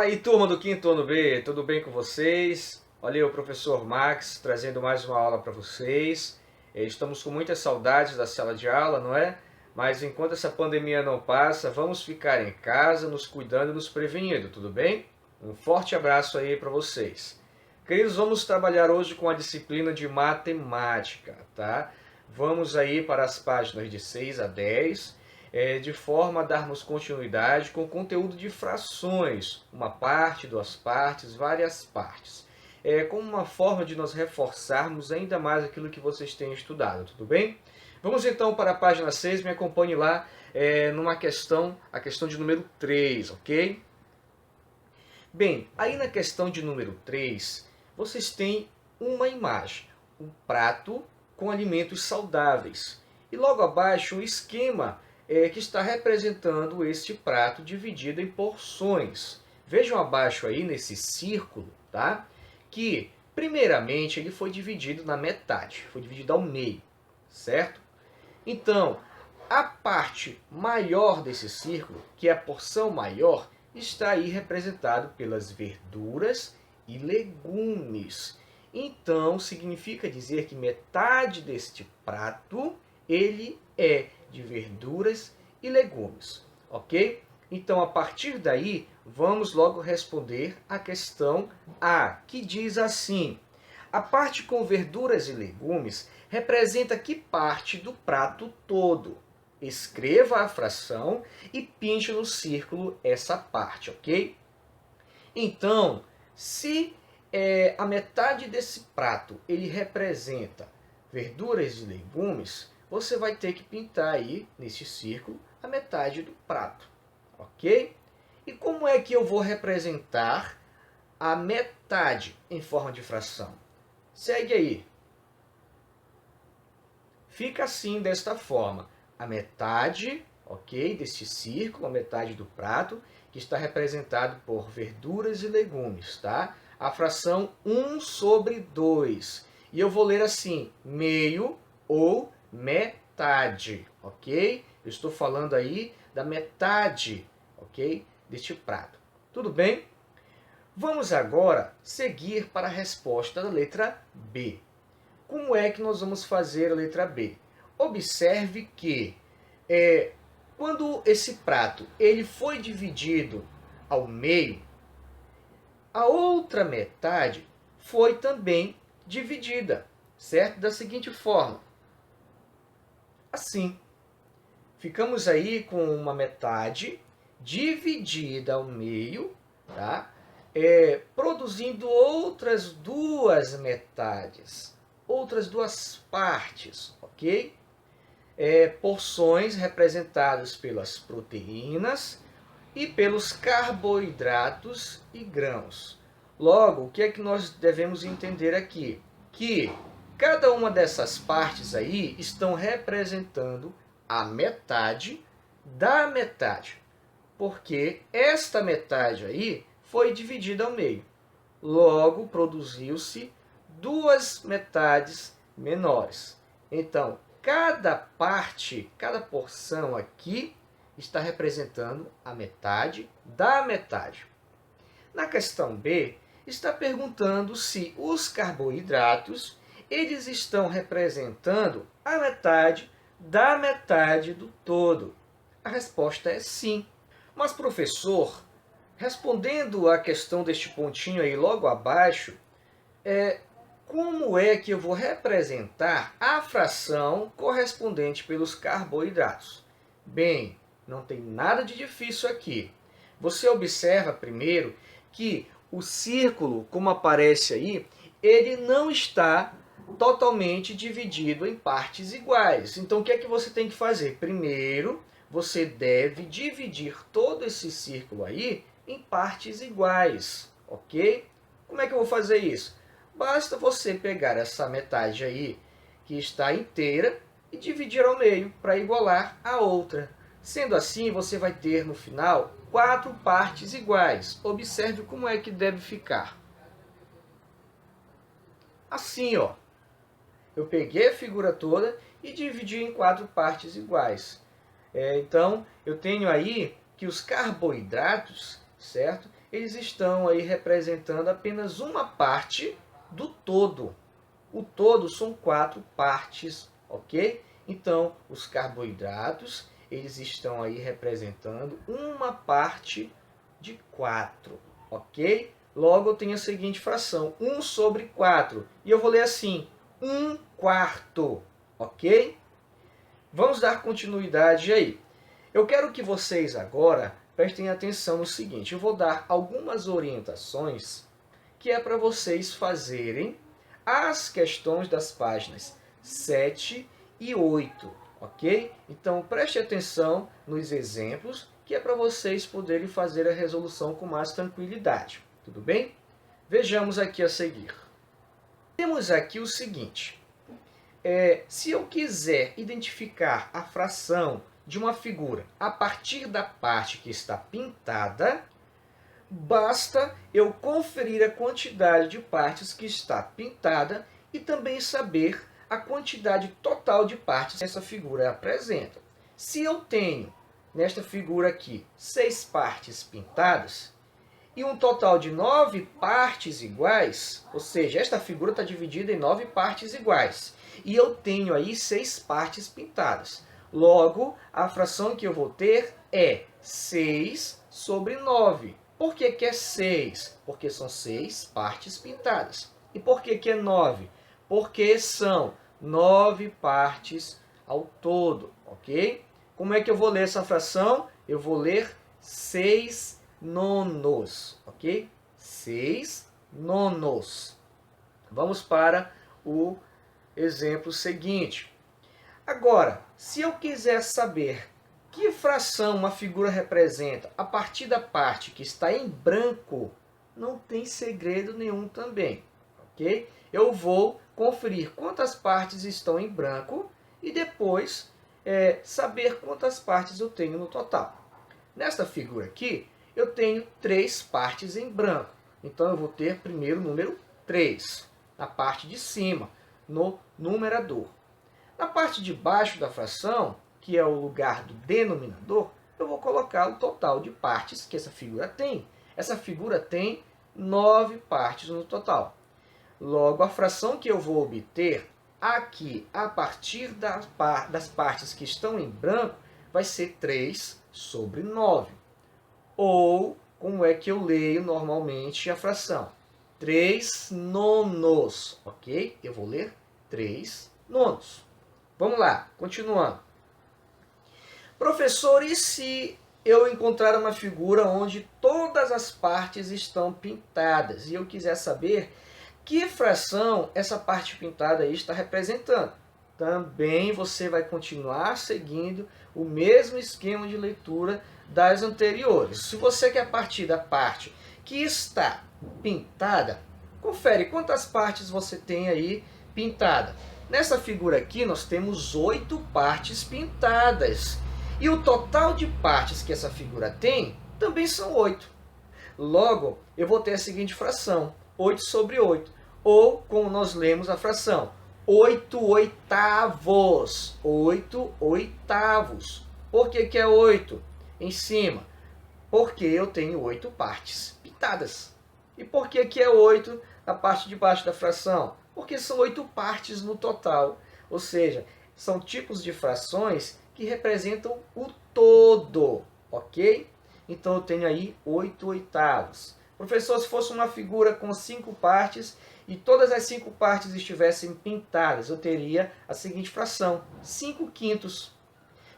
aí, turma do quinto ano B, tudo bem com vocês? Olha aí o professor Max trazendo mais uma aula para vocês. Estamos com muitas saudades da sala de aula, não é? Mas enquanto essa pandemia não passa, vamos ficar em casa, nos cuidando e nos prevenindo, tudo bem? Um forte abraço aí para vocês. Queridos, vamos trabalhar hoje com a disciplina de matemática, tá? Vamos aí para as páginas de 6 a 10, de forma a darmos continuidade com o conteúdo de frações, uma parte, duas partes, várias partes. Como uma forma de nós reforçarmos ainda mais aquilo que vocês têm estudado, tudo bem? Vamos então para a página 6, me acompanhe lá numa questão, a questão de número 3, ok? Bem, aí na questão de número 3, vocês têm uma imagem, um prato com alimentos saudáveis. E logo abaixo um esquema que está representando este prato dividido em porções. Vejam abaixo aí nesse círculo, tá? Que primeiramente ele foi dividido na metade, foi dividido ao meio, certo? Então, a parte maior desse círculo, que é a porção maior, está aí representado pelas verduras e legumes. Então, significa dizer que metade deste prato, ele é de verduras e legumes, ok? Então, a partir daí, vamos logo responder a questão A, que diz assim: a parte com verduras e legumes representa que parte do prato todo? Escreva a fração e pinte no círculo essa parte, ok? Então, se a metade desse prato ele representa verduras e legumes, você vai ter que pintar aí, nesse círculo, a metade do prato, ok? E como é que eu vou representar a metade em forma de fração? Segue aí. Fica assim, desta forma. A metade, ok, deste círculo, a metade do prato, que está representado por verduras e legumes, tá? A fração 1 sobre 2. E eu vou ler assim, meio ou metade, ok? Eu estou falando aí da metade, ok, deste prato. Tudo bem? Vamos agora seguir para a resposta da letra B. Como é que nós vamos fazer a letra B? Observe que quando esse prato ele foi dividido ao meio, a outra metade foi também dividida, certo? Da seguinte forma. Assim, ficamos aí com uma metade dividida ao meio, tá? Produzindo outras duas metades, outras duas partes, ok? Porções representadas pelas proteínas e pelos carboidratos e grãos. Logo, o que é que nós devemos entender aqui? Que cada uma dessas partes aí estão representando a metade da metade, porque esta metade aí foi dividida ao meio. Logo, produziu-se duas metades menores. Então, cada parte, cada porção aqui está representando a metade da metade. Na questão B, está perguntando se os carboidratos eles estão representando a metade da metade do todo. A resposta é sim. Mas, professor, respondendo à questão deste pontinho aí logo abaixo, como é que eu vou representar a fração correspondente pelos carboidratos? Bem, não tem nada de difícil aqui. Você observa primeiro que o círculo, como aparece aí, ele não está totalmente dividido em partes iguais. Então, o que é que você tem que fazer? Primeiro, você deve dividir todo esse círculo aí em partes iguais, ok? Como é que eu vou fazer isso? Basta você pegar essa metade aí, que está inteira, e dividir ao meio para igualar a outra. Sendo assim, você vai ter no final 4 partes iguais. Observe como é que deve ficar. Assim, ó. Eu peguei a figura toda e dividi em 4 partes iguais. Então, eu tenho aí que os carboidratos, certo? eles estão aí representando apenas uma parte do todo. O todo são 4 partes, ok? Então, os carboidratos, eles estão aí representando uma parte de 4, ok? Logo, eu tenho a seguinte fração, 1 sobre 4. E eu vou ler assim, 1/4, ok? Vamos dar continuidade aí. Eu quero que vocês agora prestem atenção no seguinte. Eu vou dar algumas orientações que é para vocês fazerem as questões das páginas 7 e 8, ok? Então, preste atenção nos exemplos, que é para vocês poderem fazer a resolução com mais tranquilidade, tudo bem? Vejamos aqui a seguir. Temos aqui o seguinte, se eu quiser identificar a fração de uma figura a partir da parte que está pintada, basta eu conferir a quantidade de partes que está pintada e também saber a quantidade total de partes que essa figura apresenta. Se eu tenho, nesta figura aqui, 6 partes pintadas e um total de 9 partes iguais, ou seja, esta figura está dividida em 9 partes iguais, e eu tenho aí 6 partes pintadas. Logo, a fração que eu vou ter é 6 sobre 9. Por que que é 6? Porque são 6 partes pintadas. E por que que é 9? Porque são 9 partes ao todo, ok? Como é que eu vou ler essa fração? Eu vou ler 6 nonos, ok? 6 nonos. Vamos para o exemplo seguinte. Agora, se eu quiser saber que fração uma figura representa a partir da parte que está em branco, não tem segredo nenhum também, ok? Eu vou conferir quantas partes estão em branco e depois saber quantas partes eu tenho no total. Nesta figura aqui, eu tenho 3 partes em branco. Então, eu vou ter primeiro o número 3, na parte de cima, no numerador. Na parte de baixo da fração, que é o lugar do denominador, eu vou colocar o total de partes que essa figura tem. Essa figura tem 9 partes no total. Logo, a fração que eu vou obter aqui, a partir das partes que estão em branco, vai ser 3 sobre 9. Ou, como é que eu leio normalmente a fração? 3 nonos, ok? Eu vou ler 3 nonos. Vamos lá, continuando. Professor, e se eu encontrar uma figura onde todas as partes estão pintadas e eu quiser saber que fração essa parte pintada aí está representando? Também você vai continuar seguindo o mesmo esquema de leitura das anteriores. Se você quer partir da parte que está pintada, confere quantas partes você tem aí pintada. Nessa figura aqui nós temos 8 partes pintadas. E o total de partes que essa figura tem também são 8. Logo, eu vou ter a seguinte fração, 8 sobre 8. Ou, como nós lemos a fração, 8 oitavos. 8 oitavos. Por que que é 8 em cima? Porque eu tenho 8 partes pintadas. E por que que é 8 na parte de baixo da fração? Porque são 8 partes no total. Ou seja, são tipos de frações que representam o todo, ok? Então eu tenho aí 8 oitavos. Professor, se fosse uma figura com 5 partes e todas as 5 partes estivessem pintadas, eu teria a seguinte fração, 5 quintos.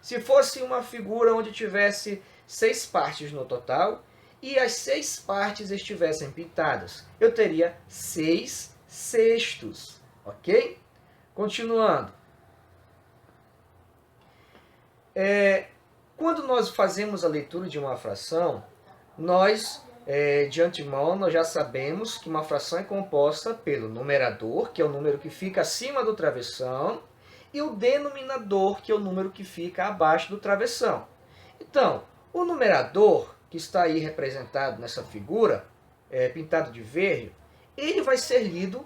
Se fosse uma figura onde tivesse 6 partes no total e as 6 partes estivessem pintadas, eu teria 6 sextos, ok? Continuando. Quando nós fazemos a leitura de uma fração, nós, de antemão, nós já sabemos que uma fração é composta pelo numerador, que é o número que fica acima do travessão, e o denominador, que é o número que fica abaixo do travessão. Então, o numerador, que está aí representado nessa figura, pintado de verde, ele vai ser lido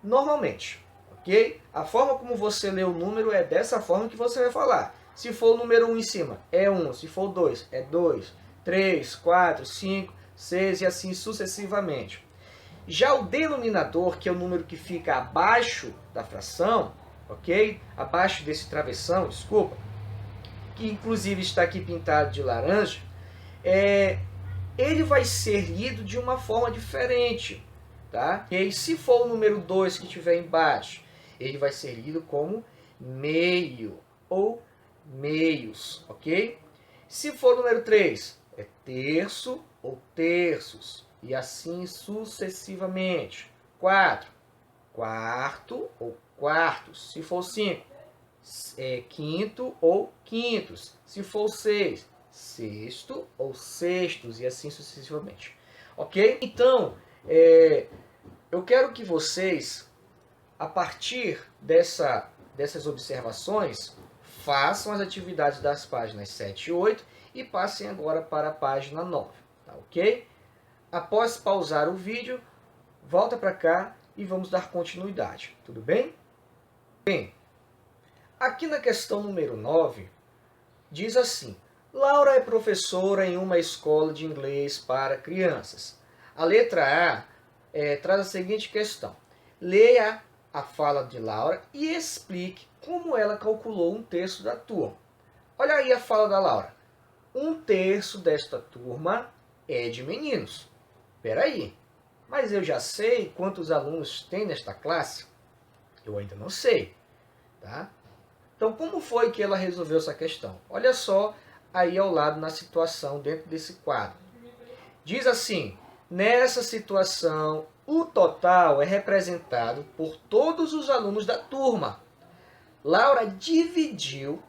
normalmente, ok? A forma como você lê o número é dessa forma que você vai falar. Se for o número 1 em cima, é 1. Se for 2, é 2. 3, 4, 5. 6 e assim sucessivamente. Já o denominador, que é o número que fica abaixo da fração, ok? Abaixo desse travessão, desculpa, que inclusive está aqui pintado de laranja, ele vai ser lido de uma forma diferente, tá? E aí, se for o número 2 que estiver embaixo, ele vai ser lido como meio ou meios, ok? Se for o número 3, é terço ou terços, e assim sucessivamente. 4, quarto ou quartos. Se for 5, é quinto ou quintos. Se for 6, sexto ou sextos, e assim sucessivamente. Ok? Então, eu quero que vocês, a partir dessas observações, façam as atividades das páginas 7 e 8 e passem agora para a página 9. Tá ok? Após pausar o vídeo, volta para cá e vamos dar continuidade. Tudo bem? Bem, aqui na questão número 9, diz assim: Laura é professora em uma escola de inglês para crianças. A letra A traz a seguinte questão. Leia a fala de Laura e explique como ela calculou um terço da turma. Olha aí a fala da Laura. Um terço desta turma é de meninos. Espera aí, mas eu já sei quantos alunos tem nesta classe? Eu ainda não sei, tá? Então, como foi que ela resolveu essa questão? Olha só aí ao lado na situação dentro desse quadro. Diz assim: nessa situação, o total é representado por todos os alunos da turma. Laura dividiu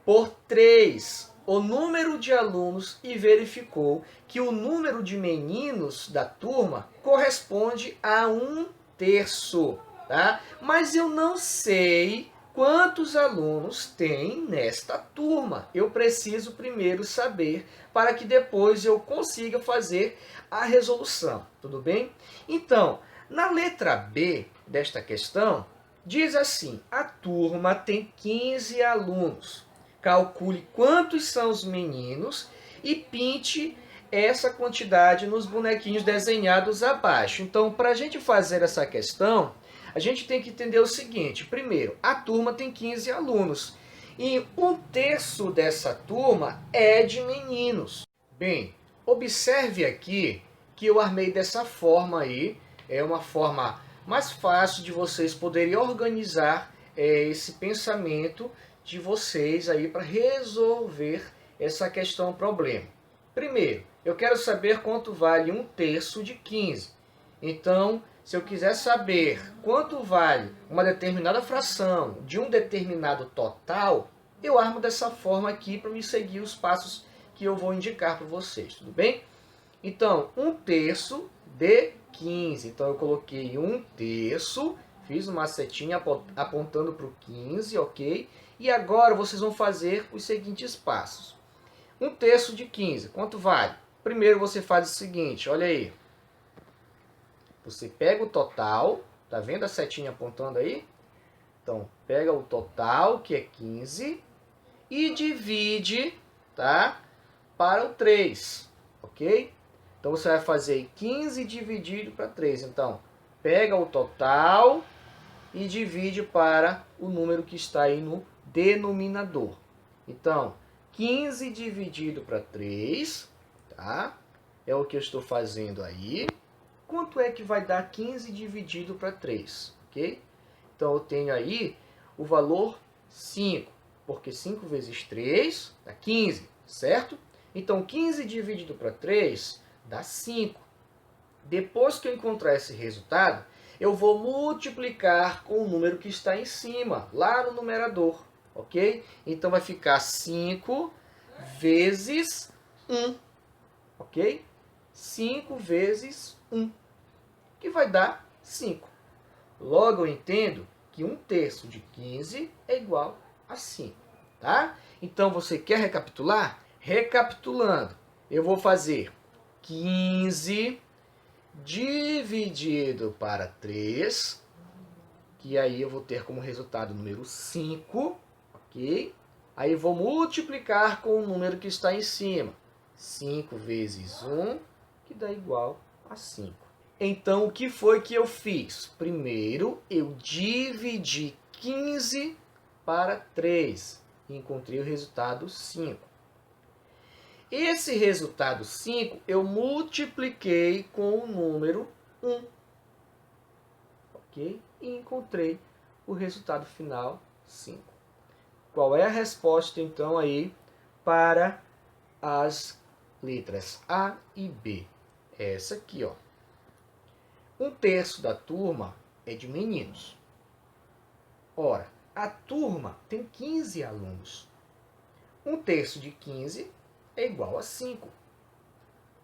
por 3 o número de alunos e verificou que o número de meninos da turma corresponde a um terço. Tá? Mas eu não sei quantos alunos tem nesta turma. Eu preciso primeiro saber para que depois eu consiga fazer a resolução. Tudo bem? Então, na letra B desta questão, diz assim: a turma tem 15 alunos. Calcule quantos são os meninos e pinte essa quantidade nos bonequinhos desenhados abaixo. Então, para a gente fazer essa questão, a gente tem que entender o seguinte. Primeiro, a turma tem 15 alunos. E um terço dessa turma é de meninos. Bem, observe aqui que eu armei dessa forma aí. É uma forma mais fácil de vocês poderem organizar esse pensamento de vocês aí para resolver essa questão problema. Primeiro, eu quero saber quanto vale um terço de 15. Então, se eu quiser saber quanto vale uma determinada fração de um determinado total, eu armo dessa forma aqui para me seguir os passos que eu vou indicar para vocês, tudo bem? Então, um terço de 15. Então, eu coloquei um terço, fiz uma setinha apontando para o 15, ok? E agora vocês vão fazer os seguintes passos. Um terço de 15, quanto vale? Primeiro você faz o seguinte, olha aí. Você pega o total, tá vendo a setinha apontando aí? Então, pega o total, que é 15, e divide, tá? Para o 3, ok? Então, você vai fazer 15 dividido para 3. Então, pega o total e divide para o número que está aí no denominador. Então, 15 dividido para 3, tá? É o que eu estou fazendo aí. Quanto é que vai dar 15 dividido para 3? Ok? Então, eu tenho aí o valor 5, porque 5 vezes 3 dá 15, certo? Então, 15 dividido para 3 dá 5. Depois que eu encontrar esse resultado, eu vou multiplicar com o número que está em cima, lá no numerador, ok? Então, vai ficar 5 vezes 1, ok? 5 vezes 1, que vai dar 5. Logo, eu entendo que um terço de 15 é igual a 5, tá? Então, você quer recapitular? Recapitulando, eu vou fazer 15 dividido para 3, que aí eu vou ter como resultado o número 5, ok? Aí vou multiplicar com o número que está em cima. 5 vezes 1 que dá igual a 5. Então, o que foi que eu fiz? Primeiro, eu dividi 15 para 3 e encontrei o resultado 5. Esse resultado 5 eu multipliquei com o número 1. Ok? E encontrei o resultado final 5. Qual é a resposta, então, aí para as letras A e B? É essa aqui, ó. 1/3 da turma é de meninos. Ora, a turma tem 15 alunos. 1/3 de 15 é igual a 5.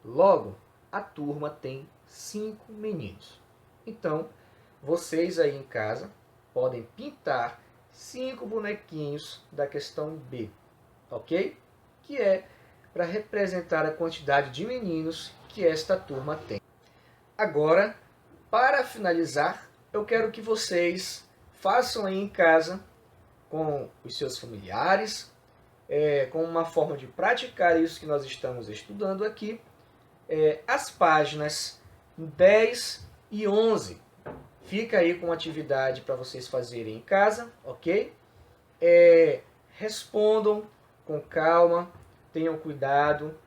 Logo, a turma tem 5 meninos. Então, vocês aí em casa podem pintar 5 bonequinhos da questão B, ok? Que é para representar a quantidade de meninos que esta turma tem. Agora, para finalizar, eu quero que vocês façam aí em casa, com os seus familiares, como uma forma de praticar isso que nós estamos estudando aqui, as páginas 10 e 11. Fica aí com atividade para vocês fazerem em casa, ok? Respondam com calma, tenham cuidado,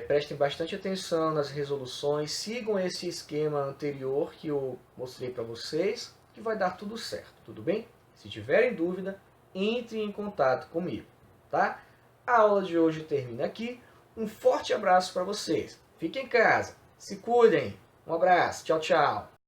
prestem bastante atenção nas resoluções, sigam esse esquema anterior que eu mostrei para vocês, que vai dar tudo certo, tudo bem? Se tiverem dúvida, entrem em contato comigo, tá? A aula de hoje termina aqui. Um forte abraço para vocês. Fiquem em casa, se cuidem. Um abraço, tchau, tchau.